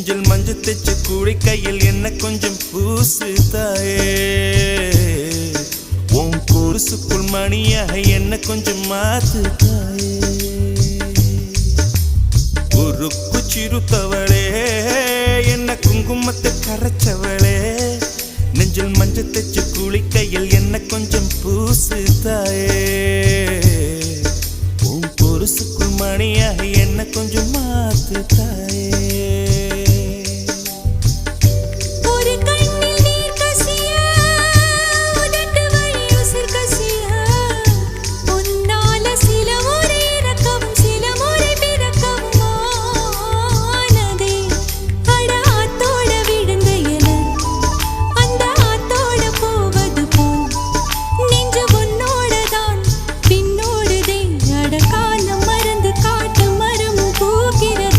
நெஞ்சில் மஞ்சள் தேச்சு குளிக்கையில் என்ன கொஞ்சம் பூசு தாயே உன் கொலுசுக்குள் மணியாக என்ன கொஞ்சம் மாத்து தாயே உருக்கு சிறுத்தவளே என்ன குங்குமத்தை கரைச்சவளே நெஞ்சில் மஞ்சள் தேச்சு குளிக்கையில் என்ன கொஞ்சம் பூசு தாயே உன் கொலுசுக்குள் மணியாக என்ன கொஞ்சம் மாத்து தாயே